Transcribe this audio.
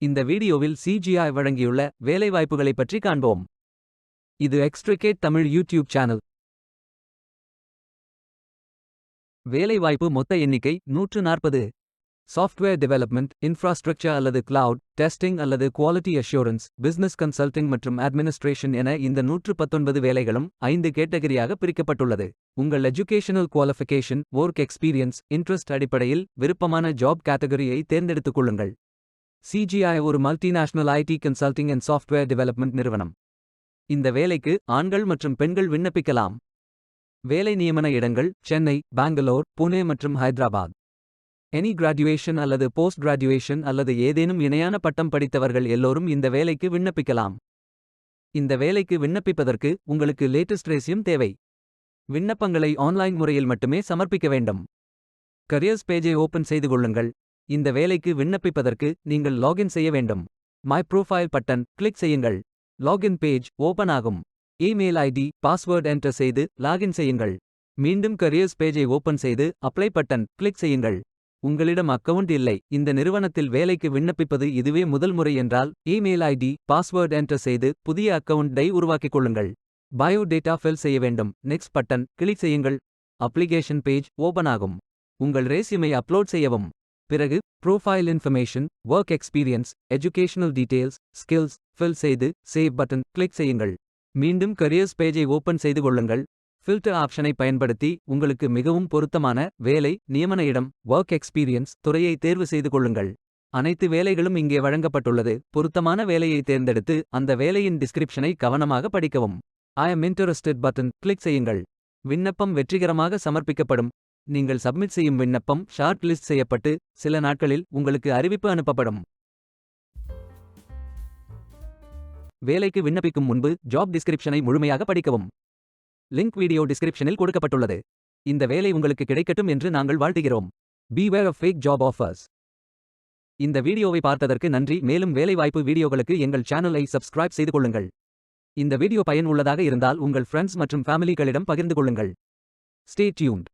இந்த வீடியோவில் CGI வழங்கியுள்ள வேலைவாய்ப்புகளைப் பற்றி காண்போம். இது எக்ஸ்ட்ரிகேட் தமிழ் யூடியூப் சேனல். வேலைவாய்ப்பு மொத்த எண்ணிக்கை 140. சாஃப்ட்வேர் டெவலப்மெண்ட், இன்ஃப்ராஸ்ட்ரக்சர் அல்லது கிளவுட், டெஸ்டிங் அல்லது குவாலிட்டி அஷ்யூரன்ஸ், பிசினஸ் கன்சல்டிங் மற்றும் அட்மினிஸ்ட்ரேஷன் என இந்த 119 வேலைகளும் 5 கேட்டகரியாக பிரிக்கப்பட்டுள்ளது. உங்கள் educational qualification, work experience, interest அடிப்படையில் விருப்பமான ஜாப் கேட்டகரியை தேர்ந்தெடுத்துக் கொள்ளுங்கள். CGI ஒரு multinational IT consulting and software development நிறுவனம். இந்த வேலைக்கு ஆண்கள் மற்றும் பெண்கள் விண்ணப்பிக்கலாம். வேலை நியமன இடங்கள் சென்னை, பெங்களூர், புனே மற்றும் ஹைதராபாத். எனி கிராஜுவேஷன் அல்லது போஸ்ட் கிராஜுவேஷன் அல்லது ஏதேனும் இணையான பட்டம் படித்தவர்கள் எல்லோரும் இந்த வேலைக்கு விண்ணப்பிக்கலாம். இந்த வேலைக்கு விண்ணப்பிப்பதற்கு உங்களுக்கு லேட்டஸ்ட் ரெஸ்யூம் தேவை. விண்ணப்பங்களை ஆன்லைன் முறையில் மட்டுமே சமர்ப்பிக்க வேண்டும். கரியர்ஸ் பேஜை ஓபன் செய்து கொள்ளுங்கள். இந்த வேலைக்கு விண்ணப்பிப்பதற்கு நீங்கள் லாகின் செய்ய வேண்டும். மை ப்ரொஃபைல் பட்டன் கிளிக் செய்யுங்கள். லாகின் பேஜ் ஓபன் ஆகும். இமெயில் ஐடி, பாஸ்வேர்ட் என்டர் செய்து லாகின் செய்யுங்கள். மீண்டும் கரியர்ஸ் பேஜை ஓபன் செய்து அப்ளை பட்டன் கிளிக் செய்யுங்கள். உங்களிடம் அக்கவுண்ட் இல்லை, இந்த நிறுவனத்தில் வேலைக்கு விண்ணப்பிப்பது இதுவே முதல் முறை என்றால் இமெயில் ஐடி, பாஸ்வேர்ட் என்டர் செய்து புதிய அக்கவுண்டை உருவாக்கிக் கொள்ளுங்கள். பயோ டேட்டா ஃபில் செய்ய வேண்டும். நெக்ஸ்ட் பட்டன் கிளிக் செய்யுங்கள். அப்ளிகேஷன் பேஜ் ஓபன் ஆகும். உங்கள் ரெஸ்யூமை அப்லோட் செய்யவும். பிறகு profile information, work experience, educational details, skills fill செய்து சேவ் பட்டன் கிளிக் செய்யுங்கள். மீண்டும் கரியர்ஸ் பேஜை ஓபன் செய்து கொள்ளுங்கள். ஃபில்டர் ஆப்ஷனை பயன்படுத்தி உங்களுக்கு மிகவும் பொருத்தமான வேலை, நியமன இடம், ஒர்க் எக்ஸ்பீரியன்ஸ் துறையை தேர்வு செய்து கொள்ளுங்கள். அனைத்து வேலைகளும் இங்கே வழங்கப்பட்டுள்ளது. பொருத்தமான வேலையை தேர்ந்தெடுத்து அந்த வேலையின் டிஸ்கிரிப்ஷனை கவனமாக படிக்கவும். ஐ அம் இன்டரெஸ்டட் பட்டன் கிளிக் செய்யுங்கள். விண்ணப்பம் வெற்றிகரமாக சமர்ப்பிக்கப்படும். நீங்கள் சப்மிட் செய்யும் விண்ணப்பம் ஷார்ட் லிஸ்ட் செய்யப்பட்டு சில நாட்களில் உங்களுக்கு அறிவிப்பு அனுப்பப்படும். வேலைக்கு விண்ணப்பிக்கும் முன்பு ஜாப் டிஸ்கிரிப்ஷனை முழுமையாக படிக்கவும். லிங்க் வீடியோ டிஸ்கிரிப்ஷனில் கொடுக்கப்பட்டுள்ளது. இந்த வேலை உங்களுக்கு கிடைக்கட்டும் என்று நாங்கள் வாழ்த்துகிறோம். Beware of fake job offers. இந்த வீடியோவை பார்த்ததற்கு நன்றி. மேலும் வேலைவாய்ப்பு வீடியோகளுக்கு எங்கள் சேனலை சப்ஸ்கிரைப் செய்து கொள்ளுங்கள். இந்த வீடியோ பயனுள்ளதாக இருந்தால் உங்கள் ஃப்ரெண்ட்ஸ் மற்றும் ஃபேமிலிகளிடம் பகிர்ந்து கொள்ளுங்கள். Stay tuned.